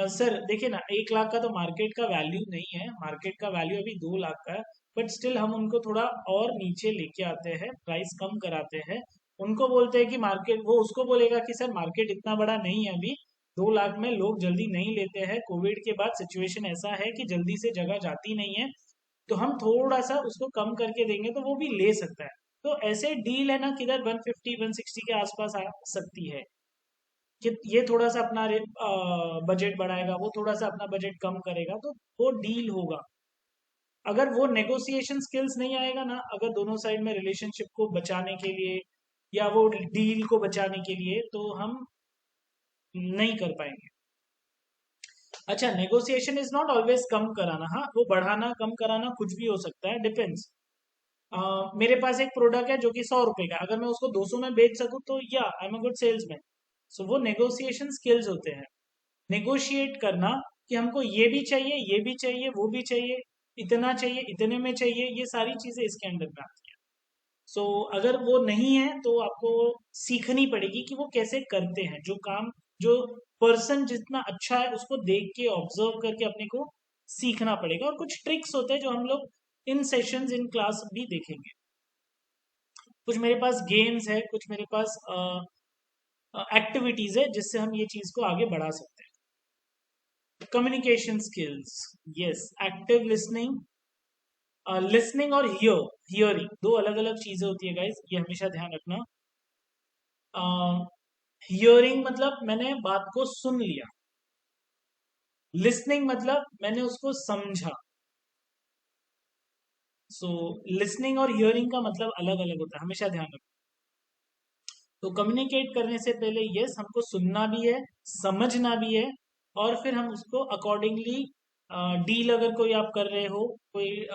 Speaker 1: सर देखिए ना, 1 लाख का तो मार्केट का वैल्यू नहीं है, मार्केट का वैल्यू अभी 2 लाख का है, बट स्टिल हम उनको थोड़ा और नीचे लेके आते हैं, प्राइस कम कराते हैं। उनको बोलते हैं कि मार्केट, वो उसको बोलेगा कि सर मार्केट इतना बड़ा नहीं है अभी, 2 लाख में लोग जल्दी नहीं लेते हैं, कोविड के बाद सिचुएशन ऐसा है कि जल्दी से जगह जाती नहीं है, तो हम थोड़ा सा उसको कम करके देंगे तो वो भी ले सकता है। तो ऐसे डील है ना, किधर 150 160 के आसपास आ सकती है, कि ये थोड़ा सा अपना बजट बढ़ाएगा, वो थोड़ा सा अपना बजट कम करेगा, तो वो डील होगा। अगर वो नेगोशिएशन स्किल्स नहीं आएगा ना, अगर दोनों साइड में रिलेशनशिप को बचाने के लिए या वो डील को बचाने के लिए, तो हम नहीं कर पाएंगे। अच्छा, negotiation is not always come कराना, हाँ वो बढ़ाना कम कराना कुछ भी हो सकता है, डिपेंड्स। मेरे पास एक प्रोडक्ट है जो कि 100 रुपए का, अगर मैं उसको 200 में बेच सकूं तो या I am a good salesman. So वो नेगोशिएशन स्किल्स होते हैं, नेगोशिएट करना, कि हमको ये भी चाहिए, ये भी चाहिए, वो भी चाहिए, इतना चाहिए, इतने में चाहिए, ये सारी चीजें इसके अंडर में आती हैं। सो अगर वो नहीं है तो आपको सीखनी पड़ेगी कि वो कैसे करते हैं जो काम, जो पर्सन जितना अच्छा है उसको देख के ऑब्जर्व करके अपने को सीखना पड़ेगा। और कुछ ट्रिक्स होते हैं जो हम लोग इन सेशंस इन क्लास भी देखेंगे। कुछ मेरे पास गेम्स है, कुछ मेरे पास एक्टिविटीज है जिससे हम ये चीज को आगे बढ़ा सकते हैं। Communication skills, yes, active listening, listening और हियरिंग दो अलग अलग चीजें होती है गाइज, ये हमेशा ध्यान रखना। हियरिंग मतलब मैंने बात को सुन लिया, लिसनिंग मतलब मैंने उसको समझा। सो लिसनिंग और हियरिंग का मतलब अलग अलग होता है, हमेशा ध्यान रखना। तो कम्युनिकेट करने से पहले यस, हमको सुनना भी है, समझना भी है, और फिर हम उसको अकॉर्डिंगली डील, अगर कोई आप कर रहे हो, कोई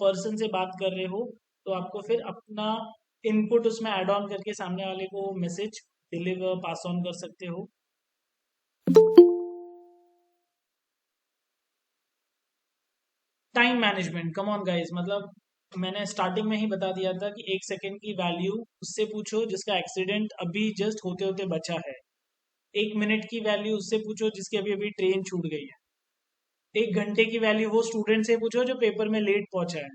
Speaker 1: पर्सन से बात कर रहे हो, तो आपको फिर अपना इनपुट उसमें ऐड ऑन करके सामने वाले को मैसेज डिलीवर, पास ऑन कर सकते हो। Time management, come on guys, मतलब मैंने स्टार्टिंग में ही बता दिया था कि 1 सेकेंड की वैल्यू उससे पूछो जिसका एक्सीडेंट अभी जस्ट होते होते बचा है। 1 मिनट की वैल्यू उससे पूछो जिसकी अभी अभी ट्रेन छूट गई है। 1 घंटे की वैल्यू वो स्टूडेंट से पूछो जो पेपर में लेट पहुंचा है।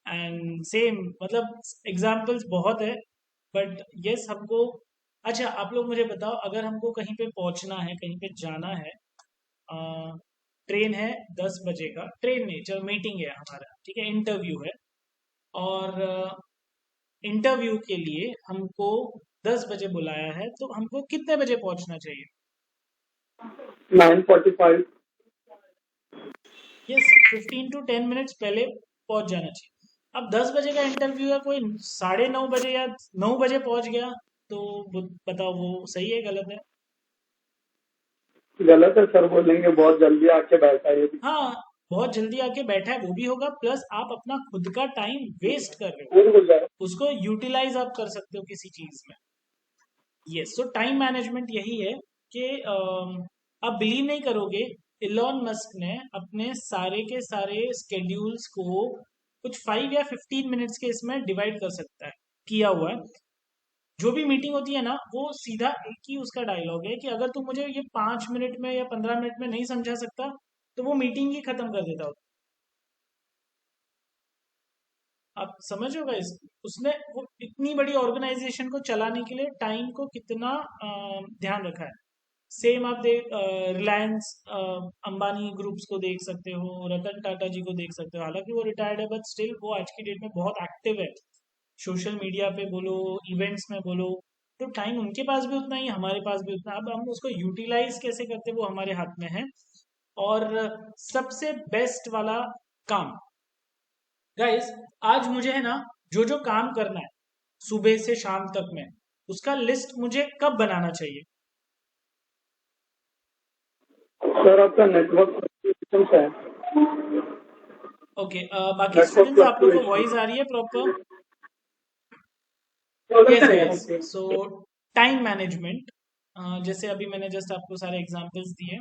Speaker 1: एंड सेम, मतलब एग्जाम्पल्स बहुत है, बट यस हमको। अच्छा, आप लोग मुझे बताओ, अगर हमको कहीं पे पहुंचना है, कहीं पे जाना है, ट्रेन है 10 बजे का, ट्रेन नहीं, चलो मीटिंग है हमारा, ठीक है, इंटरव्यू है, और इंटरव्यू के लिए हमको 10 बजे बुलाया है, तो हमको कितने बजे पहुंचना चाहिए?
Speaker 2: 9:45।
Speaker 1: यस, 15 to 10 मिनट्स पहले पहुंच जाना चाहिए। अब 10 बजे का इंटरव्यू है, कोई 9:30 बजे या 9 बजे पहुंच गया, तो बताओ वो सही है गलत है?
Speaker 2: गलत है सर, बोलेंगे बहुत जल्दी आके बैठा है ये भी।
Speaker 1: हाँ, बहुत जल्दी आके बैठा है वो भी होगा, प्लस आप अपना खुद का टाइम वेस्ट कर रहे हो,
Speaker 2: भूल गुजार।
Speaker 1: उसको यूटिलाइज आप कर सकते हो किसी चीज में। यस, सो टाइम मैनेजमेंट यही है कि आप बिलीव नहीं करोगे, इलॉन मस्क ने अपने सारे के सारे स्केड्यूल्स को कुछ 5 या 15 मिनट्स के इसमें डिवाइड कर सकता है, किया हुआ है। जो भी मीटिंग होती है ना, वो सीधा एक ही उसका डायलॉग है कि अगर तुम मुझे ये 5 मिनट में या 15 मिनट में नहीं समझा सकता तो वो मीटिंग ही खत्म कर देता हो। आप समझ हो गाइस, उसने वो इतनी बड़ी ऑर्गेनाइजेशन को चलाने के लिए टाइम को कितना ध्यान रखा है। सेम आप देख रिलायंस अंबानी ग्रुप्स को देख सकते हो, रतन टाटा जी को देख सकते हो। हालांकि वो रिटायर्ड है बट स्टिल वो आज की डेट में बहुत एक्टिव है, सोशल मीडिया पे बोलो, इवेंट्स में बोलो। तो टाइम उनके पास भी उतना ही, हमारे पास भी उतना। अब हम उसको यूटिलाइज कैसे करते हैं वो हमारे हाथ में है। और सबसे बेस्ट वाला काम गाइस, आज मुझे है ना जो जो काम करना है सुबह से शाम तक में, उसका लिस्ट मुझे कब बनाना चाहिए?
Speaker 2: सर आपका नेटवर्क है।
Speaker 1: ओके, बाकी
Speaker 2: नेटवर्क
Speaker 1: स्टूडेंट्स आप लोग को
Speaker 2: फ्लक्चुएशन।
Speaker 1: वॉइस आ रही है प्रॉपर? Yes guys. सो टाइम मैनेजमेंट, जैसे अभी मैंने जस्ट आपको सारे एग्जांपल्स दिए।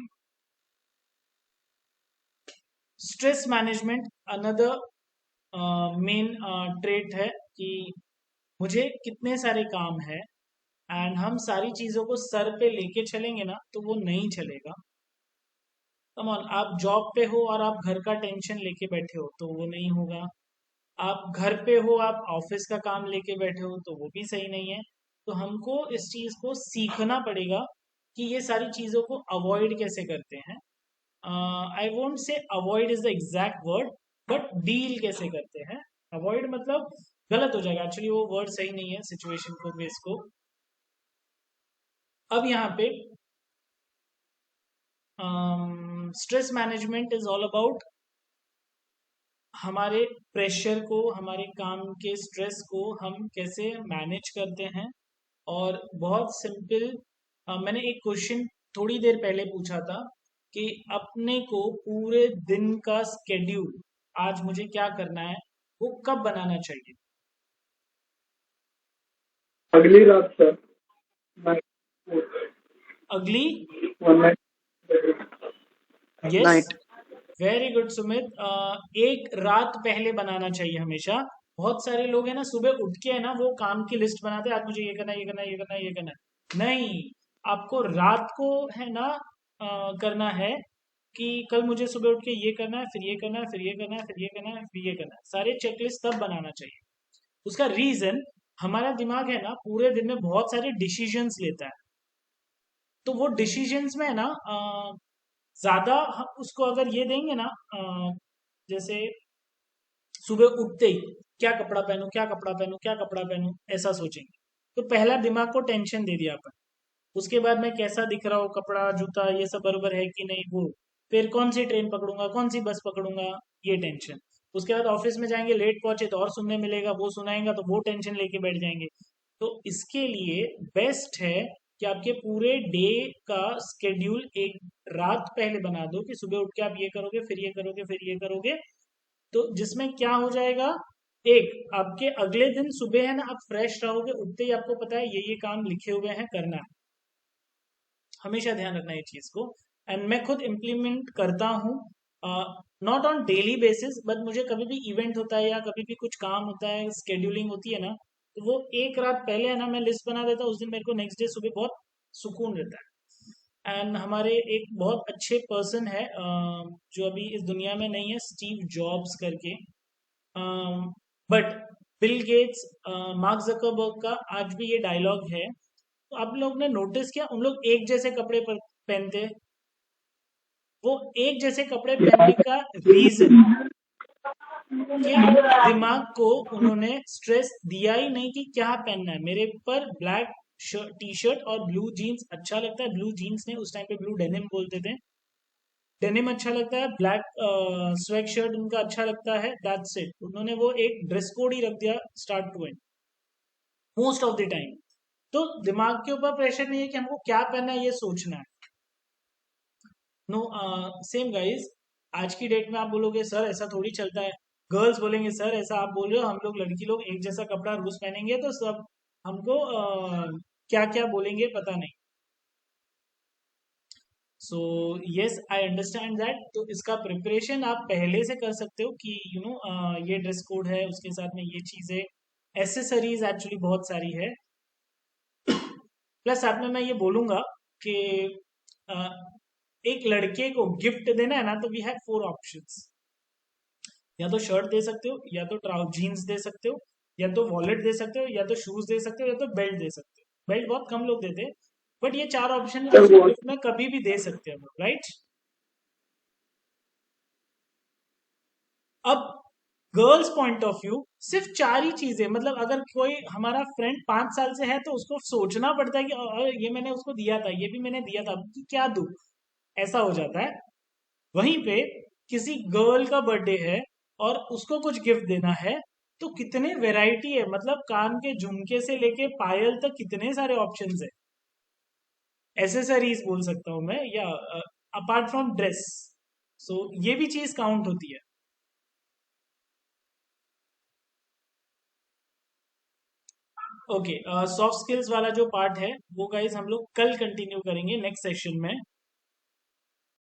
Speaker 1: Stress management another main trait है कि मुझे कितने सारे काम है एंड हम सारी चीज़ों को सर पे लेके चलेंगे ना तो वो नहीं चलेगा। कम ऑन, आप जॉब पे हो और आप घर का टेंशन लेके बैठे हो तो वो नहीं होगा। आप घर पे हो, आप ऑफिस का काम लेके बैठे हो तो वो भी सही नहीं है। तो हमको इस चीज़ को सीखना पड़ेगा कि ये सारी चीज़ों को अवॉइड कैसे करते हैं। I won't say avoid is the exact word, but deal कैसे करते हैं। अवॉइड मतलब गलत हो जाएगा, एक्चुअली वो वर्ड सही नहीं है सिचुएशन को बेस को। अब यहाँ पे stress management is all about हमारे प्रेशर को, हमारे काम के स्ट्रेस को हम कैसे मैनेज करते हैं। और बहुत सिंपल, मैंने एक क्वेश्चन थोड़ी देर पहले पूछा था कि अपने को पूरे दिन का स्केड्यूल, आज मुझे क्या करना है, वो कब बनाना चाहिए?
Speaker 2: अगली रात सर।
Speaker 1: अगली?
Speaker 2: One night.
Speaker 1: Yes,
Speaker 3: night.
Speaker 1: Very good Sumit. एक रात पहले बनाना चाहिए हमेशा। बहुत सारे लोग हैं ना, सुबह उठ के है ना वो काम की लिस्ट बनाते हैं, आज मुझे ये करना है, ये करना है, ये करना है, ये करना है। नहीं, आपको रात को है ना करना है कि कल मुझे सुबह उठ के ये करना है, फिर ये करना है, फिर ये करना है, फिर ये करना है, फिर ये करना है। सारे चेकलिस्ट तब बनाना चाहिए। उसका रीजन, हमारा दिमाग है ना पूरे दिन में बहुत सारे डिसीजंस लेता है। तो वो डिसीजंस में है ना ज्यादा हम उसको अगर ये देंगे ना, जैसे सुबह उठते ही क्या कपड़ा पहनूं, क्या कपड़ा पहनूं, क्या कपड़ा पहनूं, ऐसा सोचेंगे तो पहला दिमाग को टेंशन दे दिया अपन। उसके बाद मैं कैसा दिख रहा हूँ, कपड़ा जूता ये सब बरोबर है कि नहीं, वो। फिर कौन सी ट्रेन पकड़ूंगा, कौन सी बस पकड़ूंगा, ये टेंशन। उसके बाद ऑफिस में जाएंगे, लेट पहुंचे तो और सुनने मिलेगा, वो सुनाएगा तो वो टेंशन लेके बैठ जाएंगे। तो इसके लिए बेस्ट है कि आपके पूरे डे का स्केड्यूल एक रात पहले बना दो कि सुबह उठ के आप ये करोगे, फिर ये करोगे, फिर ये करोगे। तो जिसमें क्या हो जाएगा, एक आपके अगले दिन सुबह है ना आप फ्रेश रहोगे, उठते ही आपको पता है ये काम लिखे हुए हैं, करना है। हमेशा ध्यान रखना ये चीज को। एंड मैं खुद इम्प्लीमेंट करता हूँ, not on daily basis, but मुझे कभी भी इवेंट होता है या कभी भी कुछ काम होता है, स्केड्यूलिंग होती है ना, तो वो एक रात पहले है ना मैं लिस्ट बना देता हूँ। उस दिन मेरे को नेक्स्ट डे सुबह बहुत सुकून रहता है। एंड हमारे एक बहुत अच्छे पर्सन है जो अभी इस दुनिया में नहीं है, स्टीव जॉब्स करके, but Bill Gates, mark Zuckerberg का आज भी ये डायलॉग है। तो आप लोग ने नोटिस किया उन लोग एक जैसे कपड़े पर पहनते हैं? वो एक जैसे कपड़े पहनने का रीजन, क्या दिमाग को उन्होंने स्ट्रेस दिया ही नहीं कि क्या पहनना है। मेरे पर ब्लैक टी शर्ट और ब्लू जीन्स अच्छा लगता है, ब्लू जीन्स ने उस टाइम पे ब्लू डेनिम बोलते थे, डेनिम अच्छा लगता है, ब्लैक स्वेग शर्ट उनका अच्छा लगता है, दैट्स इट। उन्होंने वो एक ड्रेस कोड ही रख दिया start to end, most of the time. तो दिमाग के ऊपर प्रेशर नहीं है कि हमको क्या पहनना है, ये सोचना है। नो, सेम गाइस, आज की डेट में आप बोलोगे सर ऐसा थोड़ी चलता है। गर्ल्स बोलेंगे सर ऐसा आप बोल रहे हो, हम लोग लड़की लोग एक जैसा कपड़ा रोज पहनेंगे तो सब हमको क्या क्या बोलेंगे पता नहीं। So yes I understand that. तो इसका प्रिपरेशन आप पहले से कर सकते हो कि ये ड्रेस कोड है, उसके साथ में ये चीज़ें, एसेसरीज एक्चुअली बहुत सारी है। प्लस साथ में मैं ये बोलूँगा कि अ, एक लड़के को गिफ्ट देना है ना, तो वी हैव 4 ऑप्शंस। या तो शर्ट दे सकते हो, या तो ट्राउ जीन्स दे सकते हो, या तो वॉलेट दे सकते हो, या तो शूज दे सकते हो, या तो बेल्ट दे सकते हो। बेल्ट बहुत कम लोग देते हैं, बट ये 4 ऑप्शन है,
Speaker 2: सर
Speaker 1: उसको
Speaker 2: वो
Speaker 1: गिफ्ट में कभी भी दे सकते हैं, राइट? अब गर्ल्स पॉइंट ऑफ व्यू सिर्फ 4 ही चीजें, मतलब अगर कोई हमारा फ्रेंड 5 साल से है तो उसको सोचना पड़ता है कि ये मैंने उसको दिया था, ये भी मैंने दिया था, अब क्या दूं, ऐसा हो जाता है। वहीं पे किसी गर्ल का बर्थडे है और उसको कुछ गिफ्ट देना है, तो कितने वैरायटी है, मतलब कान के झुमके से लेके पायल तक कितने सारे ऑप्शंस है। एसेसरीज बोल सकता हूँ मैं, या अपार्ट फ्रॉम ड्रेस। सो ये भी चीज काउंट होती है। ओके, सॉफ्ट स्किल्स वाला जो पार्ट है वो गाइज हम लोग कल कंटिन्यू करेंगे नेक्स्ट सेशन में।